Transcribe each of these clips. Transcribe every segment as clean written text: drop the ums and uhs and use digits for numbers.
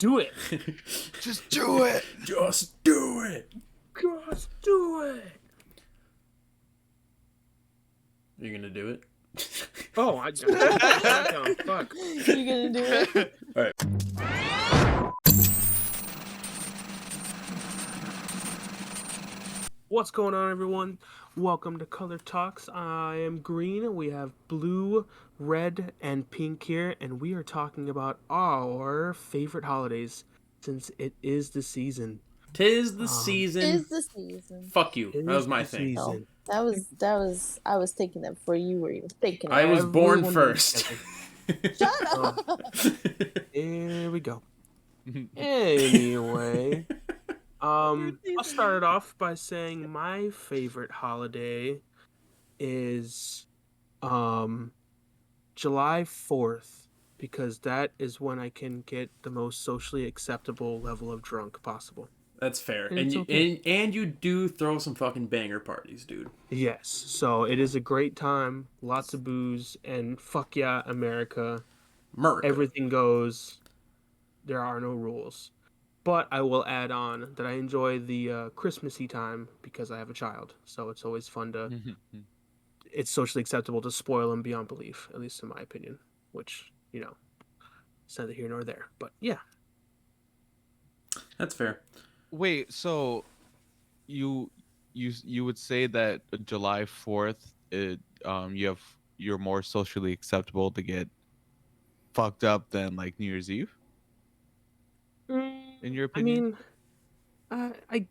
do it. Just do it. Just do it. Just do it. You're gonna do it? Oh, I fuck. You gonna do it? All right. What's going on, everyone? Welcome to Cuhlor Talks. I am Green. We have blue, red, and pink here, and we are talking about our favorite holidays since it is the season. Tis the season. Is the season? Fuck you. That was my the thing. season. No, that was. I was thinking that before you were even thinking. I was born Everyone first. Shut up. Here we go. Anyway, I'll start it off by saying my favorite holiday is July 4th, because that is when I can get the most socially acceptable level of drunk possible. That's fair. And And it's you okay. and you do throw some fucking banger parties, dude. Yes, so it is a great time, lots of booze, and fuck yeah, America. America. Everything goes. There are no rules. But I will add on that I enjoy the Christmassy time because I have a child. So it's always fun to. It's socially acceptable to spoil him beyond belief, at least in my opinion. Which, you know, it's neither here nor there. But yeah. That's fair. Wait, so you would say that July 4th, you're more socially acceptable to get fucked up than like New Year's Eve? In your opinion? Yeah. I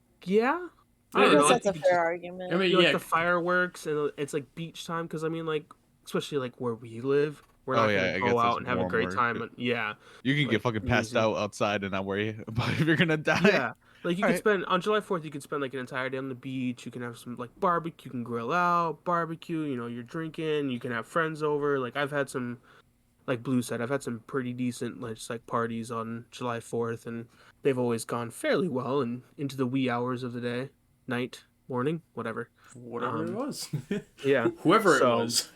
I don't guess know, that's I a think fair argument. I mean, You know, yeah. like the fireworks and it's like beach time because I mean, like, especially like where we live, we're not gonna I go guess out it's and have a great warmer. time. And, yeah. You can Like, get fucking New Year's passed Eve. out outside and not worry about if you're gonna die. Yeah, like you could Alright. spend on July 4th. You could spend like an entire day on the beach. You can have some like barbecue. You can grill out, barbecue. You know, you're drinking. You can have friends over. Like I've had some, like Blue said, I've had some pretty decent like just like parties on July 4th, and they've always gone fairly well and into the wee hours of the day, night, morning, whatever. Whatever it was. Yeah. Whoever it So- was.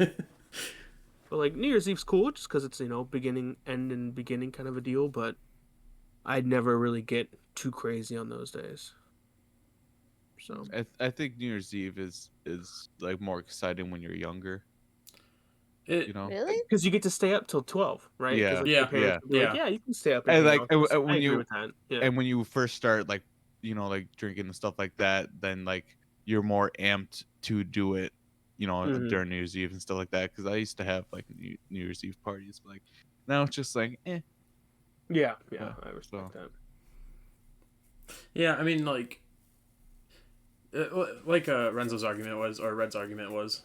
But like New Year's Eve's cool just because it's beginning, end, and beginning kind of a deal. But I'd never really get too crazy on those days. So. I think New Year's Eve is like more exciting when you're younger, It, you know. Really? Because you get to stay up till 12, right? 'Cause, Yeah, like, yeah, your parents would be like, yeah. yeah, you can stay up. And And like hang out. and I when agree you with that. Yeah. and when you first start like like drinking and stuff like that, then like you're more amped to do it, Mhm. during New Year's Eve and stuff like that. Because I used to have like New Year's Eve parties, but like now it's just like Yeah, Yeah, I respect that. Yeah, I mean, like Renzo's argument was, or Red's argument was,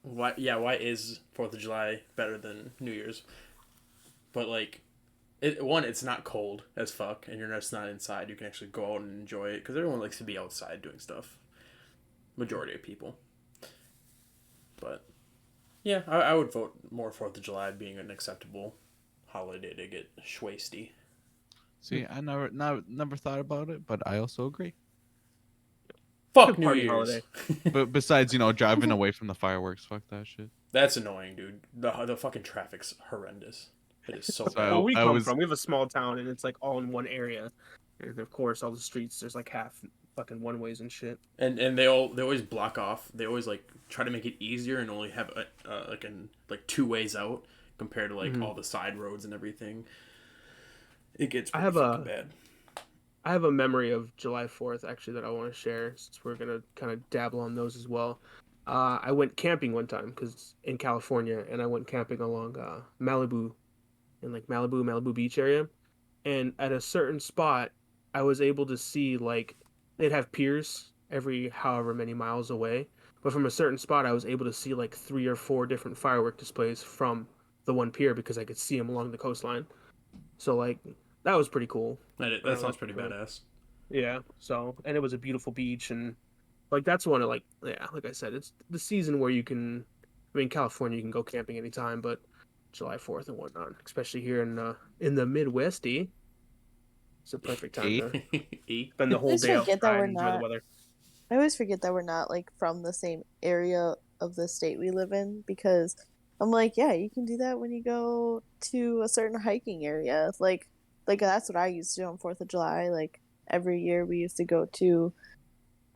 why is 4th of July better than New Year's? But like, it's not cold as fuck, and you're just not inside. You can actually go out and enjoy it because everyone likes to be outside doing stuff. Majority of people. But yeah, I would vote more 4th of July being an acceptable holiday to get schwasty. see, I never thought about it, but I also agree. Fuck Good New party Year's. holiday. But besides, driving away from the fireworks, fuck that shit. That's annoying, dude. The fucking traffic's horrendous. It is so So bad. Where we I come was- from, we have a small town, and it's like all in one area. And of course, all the streets, there's like half fucking one ways and shit. And they always block off. They always like try to make it easier and only have like 2 ways out compared to like all the side roads and everything. It gets pretty fucking bad. I have a memory of July 4th actually that I want to share since we're gonna kind of dabble on those as well. I went camping one time because in California, and I went camping along Malibu, in like Malibu Beach area, and at a certain spot, I was able to see like they'd have piers every however many miles away, but from a certain spot, I was able to see like 3 or 4 different firework displays from the one pier because I could see them along the coastline. So like that was pretty cool. That sounds pretty badass. Yeah. So, and it was a beautiful beach, and like that's one of like I said, it's the season where you can. I mean, California, you can go camping anytime, but July 4th and whatnot, especially here in the Midwesty, it's a perfect time to spend the whole Just day forget that outside we're and enjoy the not- weather. I always forget that we're not like from the same area of the state we live in because I'm like, yeah, you can do that when you go to a certain hiking area. Like that's what I used to do on 4th of July. Like every year we used to go to,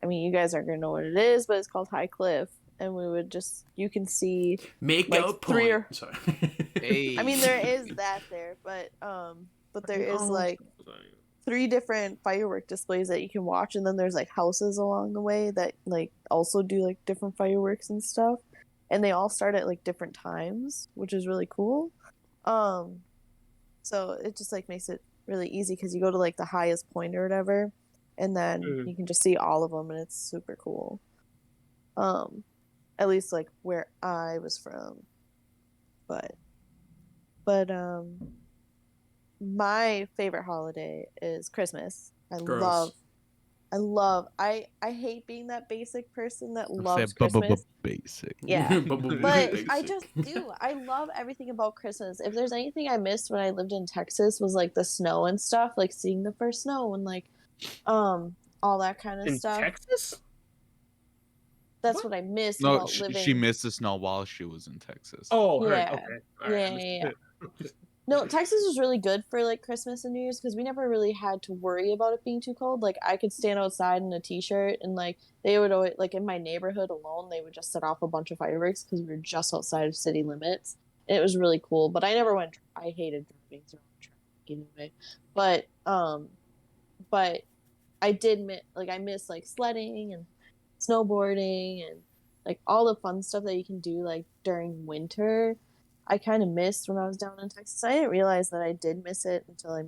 I mean, you guys aren't gonna know what it is, but it's called High Cliff, and we would just, you can see Make like out three point. or, Sorry. I mean, there is that there, but there is like 3 different firework displays that you can watch, and then there's like houses along the way that like also do like different fireworks and stuff, and they all start at like different times, which is really cool. Um, so it just like makes it really easy because you go to like the highest point or whatever, and then Mhm. you can just see all of them, and it's super cool. Um, at least like where I was from, but but my favorite holiday is Christmas. Gross. I hate being that basic person that Say loves Christmas. basic. Yeah. But I Basic. just do. I love everything about Christmas. If there's anything I missed when I lived in Texas was like the snow and stuff, like seeing the first snow and like all that kind of In stuff. Texas? That's what I missed No, about she living. missed the snow while she was in Texas. Oh, heard. Yeah. Okay. All right. Yeah, Understood. No, Texas was really good for like Christmas and New Year's because we never really had to worry about it being too cold. Like I could stand outside in a t-shirt and like they would always, like in my neighborhood alone, they would just set off a bunch of fireworks because we were just outside of city limits. And it was really cool, but I never went. I hated driving through traffic anyway. But but I did miss, like I miss like sledding and snowboarding and like all the fun stuff that you can do like during winter. I kind of missed when I was down in Texas. I didn't realize that I did miss it until I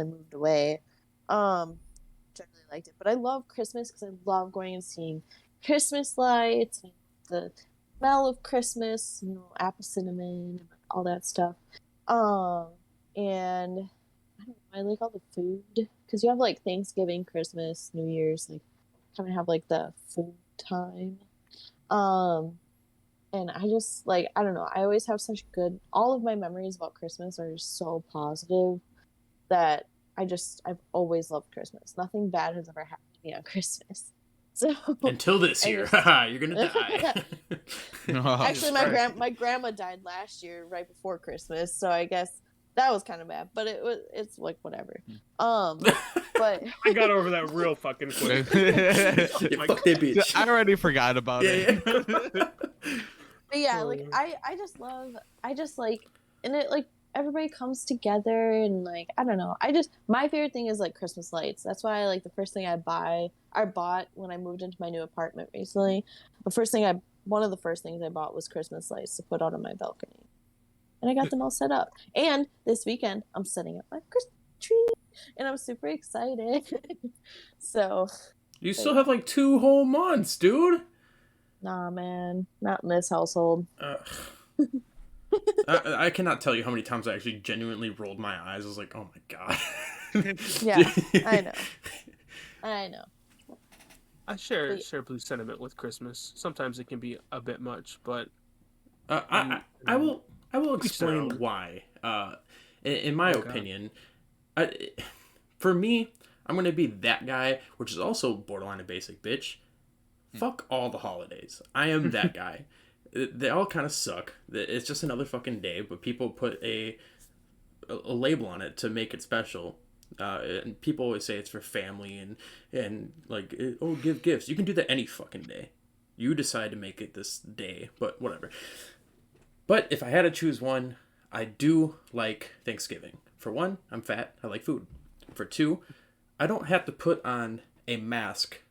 moved away. Generally liked it, but I love Christmas because I love going and seeing Christmas lights, and the smell of Christmas, apple cinnamon, and all that stuff. And I don't know, I like all the food because you have like Thanksgiving, Christmas, New Year's, like kind of have like the food time. Um, and I just like, I don't know, I always have such good, all of my memories about Christmas are just so positive that I've always loved Christmas. Nothing bad has ever happened to me on Christmas. So Until this I year, just you're gonna die. actually Christ. my grandma died last year right before Christmas, so I guess that was kind of bad, but it's like whatever. But I got over that real fucking quick. You My fuck that bitch. I already forgot about it. Yeah. But yeah, like I just love, I just like, and it like everybody comes together and like I don't know, I just, my favorite thing is like Christmas lights. That's why I like the first thing I bought when I moved into my new apartment recently. One of the first things I bought was Christmas lights to put out on my balcony, and I got them all set up. And this weekend I'm setting up my Christmas tree, and I'm super excited. So You still have like 2 whole months, dude. nah, man, not in this household. I cannot tell you how many times I actually genuinely rolled my eyes. I was like, oh my god. Yeah, I know. I know. I share Blue's sentiment with Christmas. Sometimes it can be a bit much, but I will Each their explain own. why. In my God. opinion, for me, I'm gonna be that guy, which is also borderline a basic bitch. Fuck all the holidays. I am that guy. They all kind of suck. It's just another fucking day, but people put a label on it to make it special. And people always say it's for family and like, oh, give gifts. You can do that any fucking day. You decide to make it this day, but whatever. But if I had to choose one, I do like Thanksgiving. For one, I'm fat. I like food. For two, I don't have to put on a mask.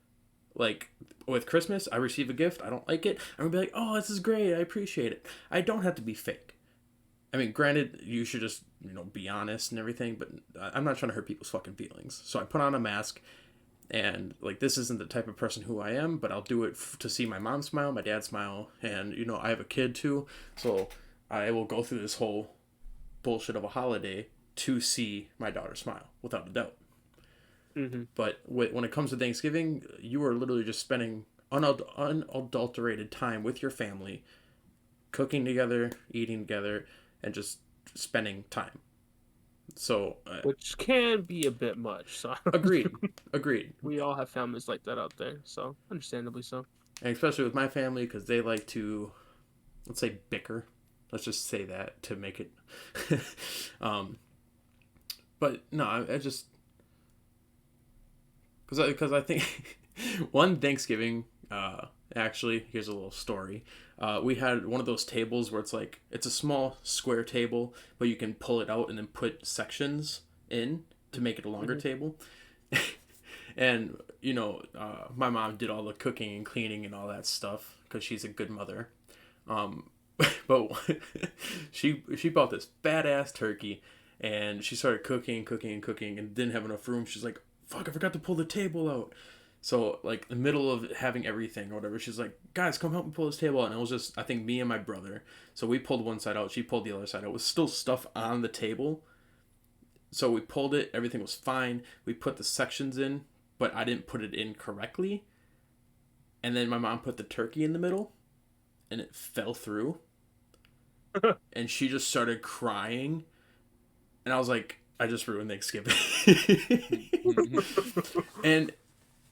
Like with Christmas, I receive a gift. I don't like it. I'm gonna be like, oh, this is great. I appreciate it. I don't have to be fake. I mean, granted, you should just, be honest and everything, but I'm not trying to hurt people's fucking feelings. So I put on a mask, and, like, this isn't the type of person who I am, but I'll do it to see my mom smile, my dad smile, and, I have a kid, too, so I will go through this whole bullshit of a holiday to see my daughter smile, without a doubt. Mm-hmm. But when it comes to Thanksgiving, you are literally just spending unadulterated time with your family, cooking together, eating together, and just spending time. So, Which can be a bit much. So agreed. We all have families like that out there, so understandably so. And especially with my family, because they like to, let's say, bicker. Let's just say that to make it. um, but no, I just because I think one Thanksgiving, actually, here's a little story. We had one of those tables where it's a small square table, but you can pull it out and then put sections in to make it a longer table. And my mom did all the cooking and cleaning and all that stuff because she's a good mother. Um, but she bought this badass turkey, and she started cooking, and didn't have enough room. She's like, "Fuck! I forgot to pull the table out." So like the middle of having everything or whatever, she's like, "Guys, come help me pull this table out." And it was just, I think, me and my brother. So we pulled one side out. She pulled the other side out. It was still stuff on the table. So we pulled it. Everything was fine. We put the sections in, but I didn't put it in correctly. And then my mom put the turkey in the middle, and it fell through. And she just started crying. And I was like, I just ruined Thanksgiving. and,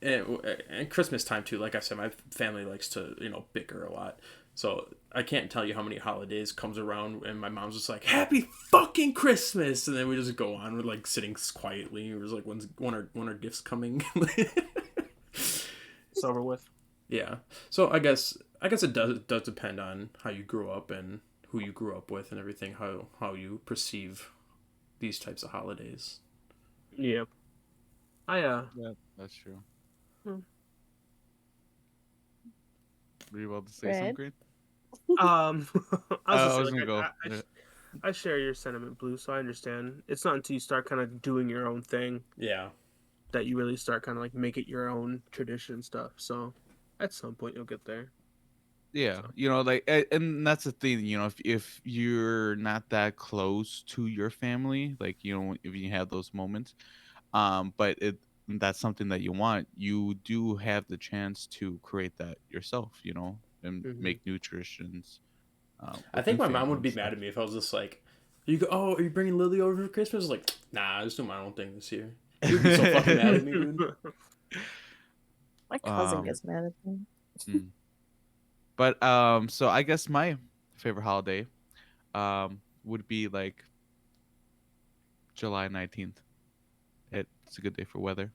and Christmas time too. Like I said, my family likes to bicker a lot. So I can't tell you how many holidays comes around and my mom's just like, "Happy fucking Christmas," and then we just go on with like sitting quietly. We're just like, when are gifts coming? It's over with. Yeah. So I guess it does depend on how you grew up and who you grew up with and everything, how you perceive these types of holidays. Yeah. Yeah, that's true. Hmm. Were you about to say Red? something, Green? I I was was gonna go. I share your sentiment, Blue. So I understand. It's not until you start kind of doing your own thing Yeah. that you really start kind of like make it your own tradition stuff. So at some point you'll get there. Yeah, So. like, and that's the thing. If you're not that close to your family, like, if you have those moments, but that's something that you want, you do have the chance to create that yourself, and Mhm. make new traditions. I With think new my mom family would and be stuff. mad at me if I was just like, "Oh, are you bringing Lily over for Christmas?" I was like, "Nah, I just do my own thing this year." She would be so fucking mad at me, dude. My cousin gets mad at me. Mm. But so I guess my favorite holiday would be like July 19th. It's a good day for weather.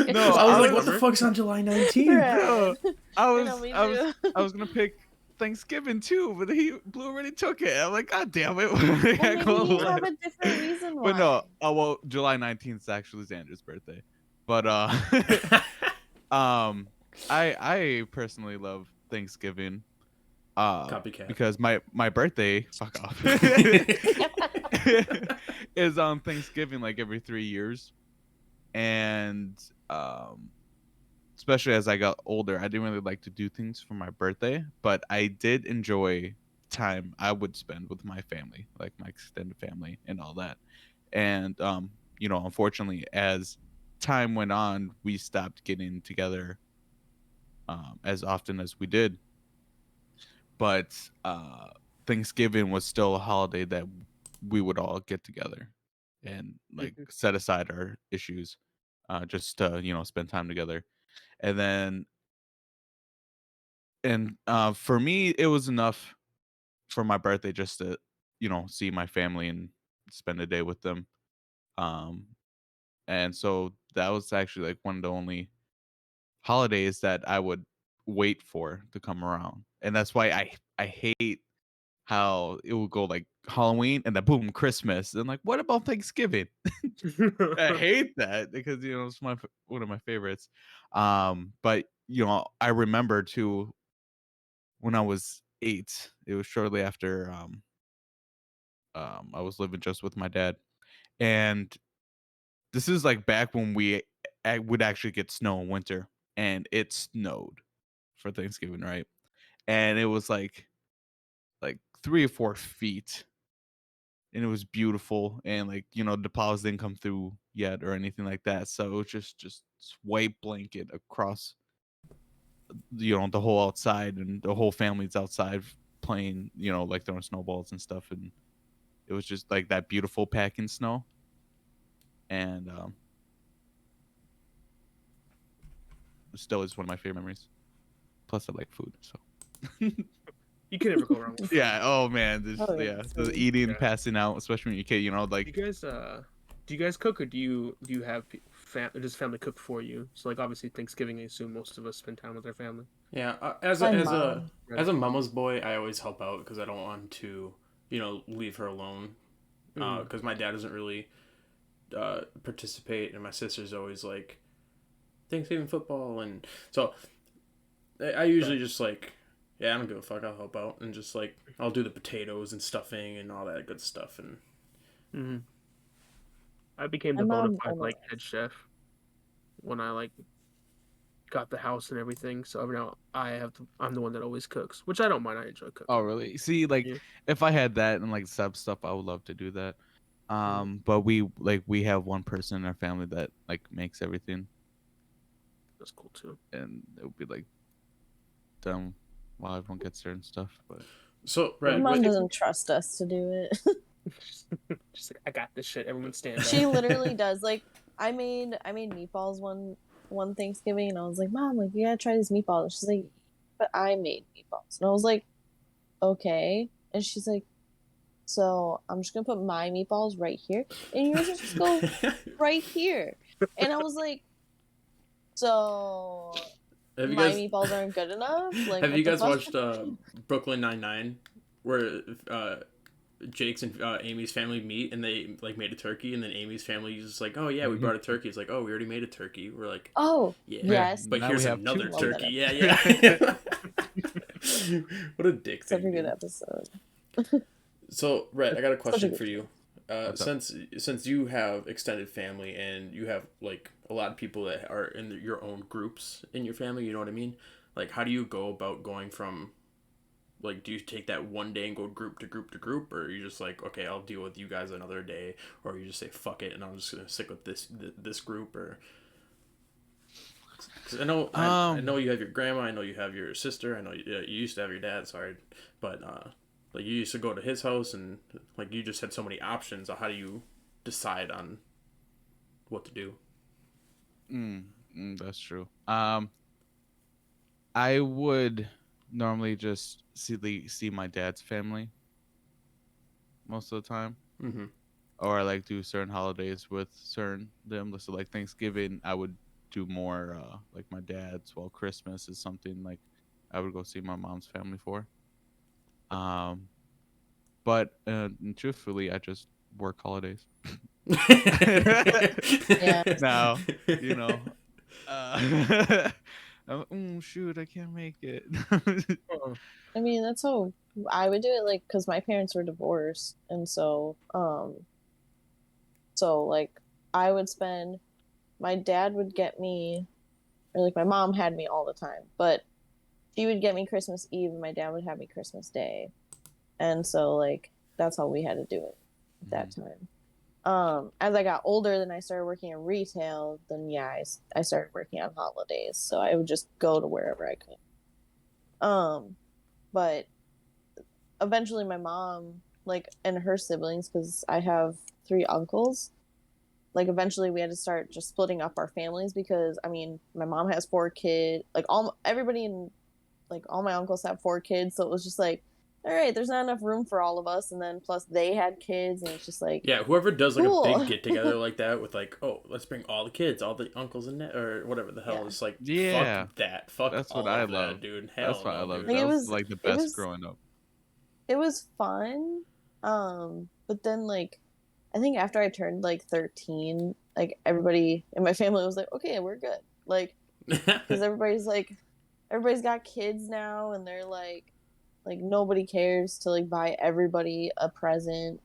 No, I was I like, was "What the fuck's on July 19th?" no, Right. I I was know, me I was too. I was gonna pick Thanksgiving too, but Blue already took it. I'm like, God damn it! Well, I can't maybe go you left. have a different reason But why. no, well, July 19th is actually Xander's birthday. But um, I personally love Thanksgiving. Copycat. Because my birthday, fuck off, is on Thanksgiving like every 3 years, and um, especially as I got older, I didn't really like to do things for my birthday, but I did enjoy time I would spend with my family, like my extended family and all that. And unfortunately, as time went on, we stopped getting together as often as we did. But Thanksgiving was still a holiday that we would all get together and like Mhm. set aside our issues, just to spend time together. And then for me, it was enough for my birthday just to see my family and spend a day with them. Um, and so that was actually like one of the only holidays that I would wait for to come around, and that's why I hate how it would go like Halloween and then boom, Christmas. And like, what about Thanksgiving? I hate that because it's one of my favorites. But I remember too when I was 8. It was shortly after I was living just with my dad, and this is like back when I would actually get snow in winter, and it snowed for Thanksgiving, right? And it was like 3 or 4 feet, and it was beautiful, and like the plows didn't come through yet or anything like that, so it was just white blanket across the whole outside, and the whole family's outside playing, like throwing snowballs and stuff, and it was just like that beautiful packing snow, and it still is one of my favorite memories. Plus I like food, so You can never go wrong with food. Yeah. Oh man. Oh, yeah, Yeah. so- The eating, Yeah. passing out, especially when you're a kid. You know, like Do you guys cook, or do you have does family cook for you? So like obviously Thanksgiving, I assume most of us spend time with our family. Yeah, My mom. as a mama's boy, I always help out because I don't want to, leave her alone. Because my dad doesn't really participate, and my sister's always like Thanksgiving football, and so I usually just like, yeah, I don't give a fuck. I'll help out, and just like I'll do the potatoes and stuffing and all that good stuff, and Mm-hmm. I became My the bona mom fide almost- like head chef when I like got the house and everything. So every now I'm the one that always cooks, which I don't mind. I enjoy cooking. oh really? See, like Yeah. if I had that and like sub stuff, I would love to do that. But we have one person in our family that like makes everything, That's cool too. and it would be like dumb while everyone gets there and stuff. But so My Red, mom doesn't trust us to do it. Just like I got this shit. Everyone stand up. She literally does. Like I made meatballs one Thanksgiving, and I was like, Mom, like you gotta try these meatballs. And she's like, but I made meatballs, and I was like, okay. And she's like, so I'm just gonna put my meatballs right here, and yours just go right here. And I was like, so have you my guys meatballs aren't good enough. Like, have what you the guys fuck? watched Brooklyn Nine-Nine, where Jake's and Amy's family meet and they like made a turkey, and then Amy's family is just like, oh yeah, we brought a turkey. It's like, oh, we already made a turkey. We're like, Oh, yeah, yes. but Now here's we have another two. Love that turkey. Yeah, yeah. What a dick Such thing, a good dude. episode. So, Red, I got a question good for you. What's up? Since you have extended family and you have like a lot of people that are in your own groups in your family, you know what I mean? Like, how do you go about going from, like, do you take that one day and go group to group to group, or are you just like, okay, I'll deal with you guys another day, or you just say fuck it and I'm just gonna stick with this group, or? 'Cause I know you have your grandma, I know you have your sister, I know you used to have your dad, sorry, but like you used to go to his house and like you just had so many options. How do you decide on what to do? That's true. I would normally just see my dad's family most of the time, Mm-hmm. or I like do certain holidays with certain them. So like Thanksgiving, I would do more like my dad's. While Christmas is something like I would go see my mom's family for. But truthfully, I just work holidays. Yeah. Now, you know, shoot, I can't make it. Oh, I mean, that's how I would do it. Like, because my parents were divorced, and so like I would spend. My dad would get me, or like my mom had me all the time, but she would get me Christmas Eve, and my dad would have me Christmas Day, and so like that's how we had to do it at that time. As I got older, then I started working in retail. Then yeah, I started working on holidays, so I would just go to wherever I could. But eventually, my mom, like, and her siblings, because I have 3 uncles. Like, eventually, we had to start just splitting up our families because I mean, my mom has 4 kids. Like, everybody in, like, all my uncles have 4 kids, so it was just like, all right, there's not enough room for all of us, and then plus they had kids, and it's just like, Yeah, whoever does like Cool. a big get together like that with like, oh, let's bring all the kids, all the uncles in that, or whatever the hell. Yeah. It's like, Yeah. fuck that, fuck That's all what I of love. that, dude. Hell That's what I no, love. dude. Like, That it was was- like the it best was- growing up. it was fun. But then like I think after I turned like 13, like everybody in my family was like, okay, we're good. Like, because everybody's got kids now, and they're like nobody cares to like buy everybody a present.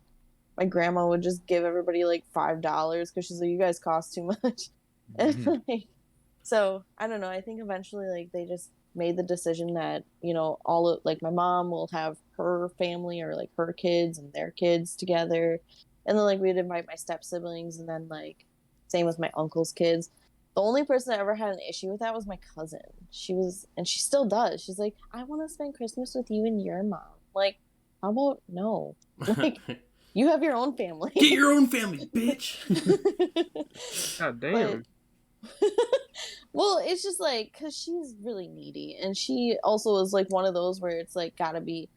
My grandma would just give everybody like $5 because she's like, you guys cost too much. And like, so I don't know. I think eventually like they just made the decision that all of like my mom will have her family or like her kids and their kids together, and then like we'd invite my step siblings, and then like same with my uncle's kids. The only person that ever had an issue with that was my cousin. She still does. She's like, I want to spend Christmas with you and your mom. Like, how about no? Like, you have your own family. Get your own family, bitch. God damn. Well, it's just like because she's really needy, and she also is like one of those where it's like gotta be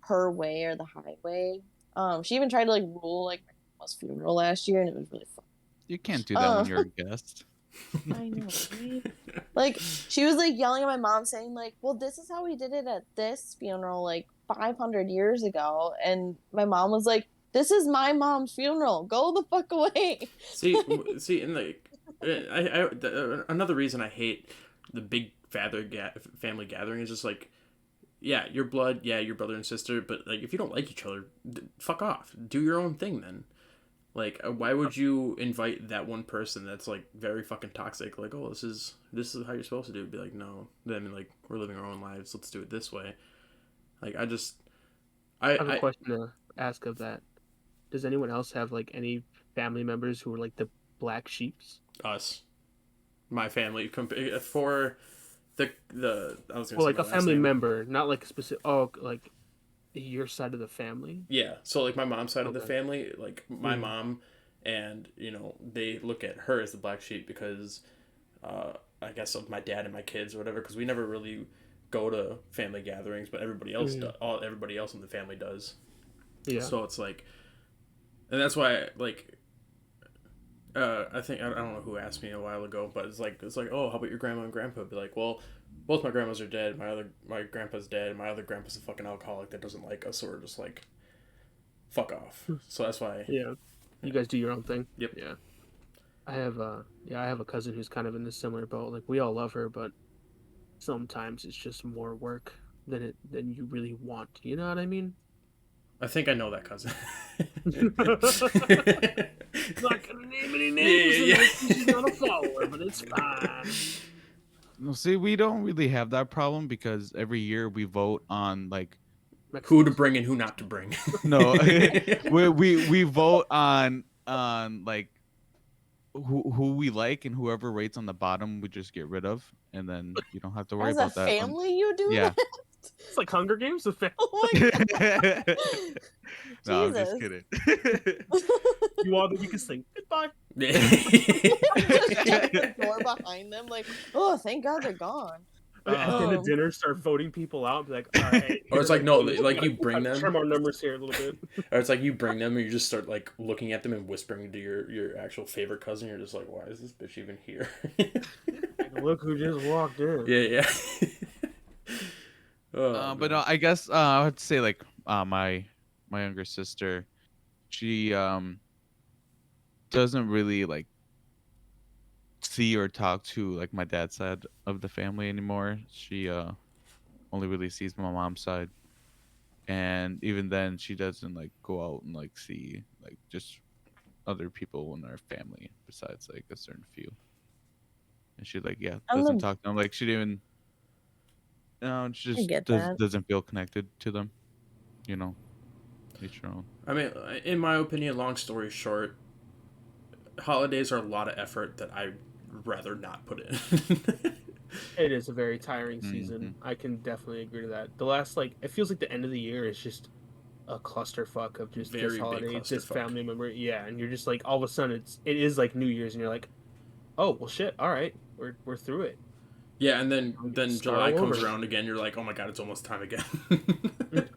her way or the highway. She even tried to like rule like my grandma's funeral last year, and it was really fun. You can't do that when Um, you're a guest. I know, right? Like she was like yelling at my mom, saying like, "Well, this is how we did it at this funeral like 500 years ago," and my mom was like, "This is my mom's funeral. Go the fuck away." See, and like, another reason I hate the big family gathering is just like, yeah, your blood, yeah, your brother and sister, but like, if you don't like each other, fuck off. Do your own thing then. Like, why would you invite that one person that's like very fucking toxic? Like, oh, this is how you're supposed to do it. Be like, no. Then like, we're living our own lives. Let's do it this way. Like, I have a I question to ask of that. Does anyone else have like any family members who are like the black sheeps? us, my family, for the I was gonna Well, say like my a last family name. member, not like a specific. Oh, like your side of the family. Yeah, so like my mom's side of the Okay. family, like my Mhm. mom, and they look at her as the black sheep because, I guess of my dad and my kids or whatever. Because we never really go to family gatherings, but everybody else Mhm. does. Everybody else in the family does. Yeah. So it's like, and that's why like. I think I don't know who asked me a while ago, but it's like, oh, how about your grandma and grandpa? Be like, well, both my grandmas are dead. My grandpa's dead. My other grandpa's a fucking alcoholic that doesn't like us, so we're just like, fuck off. So that's why. Yeah. You guys do your own thing. Yep. Yeah. I have a cousin who's kind of in this similar boat. Like we all love her, but sometimes it's just more work than you really want. You know what I mean? I think I know that cousin. Not gonna name any names, Yeah, yeah, and she's not a follower, but it's fine. No, see, we don't really have that problem because every year we vote on like Who to Mexicans. bring and who not to bring. no, we vote on like who we like, and whoever rates on the bottom we just get rid of, and then you don't have to worry As a about that. family, you do Yeah. that? It's like Hunger Games. The family. Oh my god. No, I'm just Jesus. kidding. You are the weakest thing. Goodbye. Just shut the door behind them, like, oh, thank God they're gone. At the end of Um, dinner, start voting people out. Be like, all right. Or it's here, like, no, we like gotta you bring them. trim our numbers here a little bit. Or it's like you bring them and you just start like looking at them and whispering to your actual favorite cousin. You're just like, why is this bitch even here? Look who just walked in. Yeah, yeah. Oh, But man. I guess I would say like my younger sister, she doesn't really like see or talk to like my dad's side of the family anymore. She only really sees my mom's side, and even then she doesn't like go out and like see like just other people in our family besides like a certain few. And she like I'm doesn't the, talk to them, like she didn't no, she I just get that. doesn't feel connected to them, you know. Each their own. I mean, in my opinion, long story short, holidays are a lot of effort that I'd rather not put in. It is a very tiring Mhm. season. I can definitely agree to that. The last it feels like the end of the year is just a clusterfuck of just Very this big holiday, this clusterfuck. family member. Yeah, and you're just like all of a sudden it is like New Year's, and you're like, oh well, shit. All right, we're through it. Yeah, and We get to then start July all comes over. around again. You're like, oh my god, it's almost time again. I mean,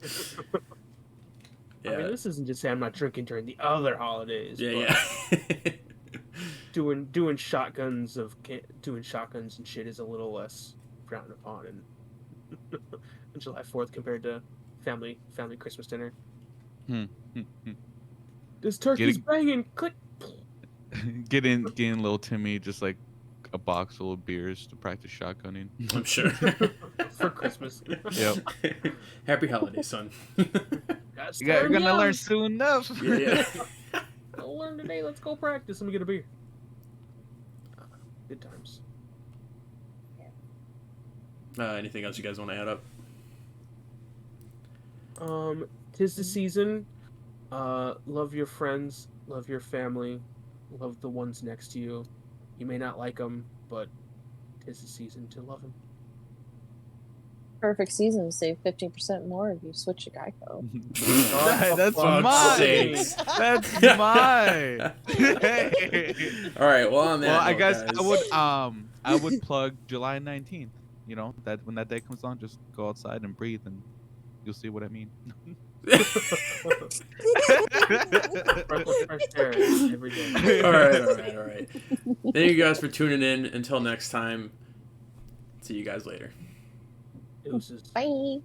Yeah, this isn't to say I'm not drinking during the other holidays. yeah, But yeah. doing shotguns and shit is a little less frowned upon in July 4th compared to family Christmas dinner. Hmm, hmm, hmm. This turkey's banging. Click. Getting little Timmy just like a box full of beers to practice shotgunning. I'm sure. For Christmas. Yep. Happy holidays, son. Guys, You're gonna learn soon enough. Yeah, yeah. I'll learn today. Let's go practice. Let me get a beer. Good times. Anything else you guys want to add up? 'Tis the season. Love your friends. Love your family. Love the ones next to you. You may not like them, but 'tis the season to love them. perfect season to save 15% more if you switch to Geico. That's fuck's mine. sakes. That's mine. All right. Well, on that Well, I note, guess guys, I would plug July 19th. You know, that when that day comes on, just go outside and breathe, and you'll see what I mean. Fresh air every day. all right. Thank you guys for tuning in. Until next time, see you guys later. Deuces. Bye.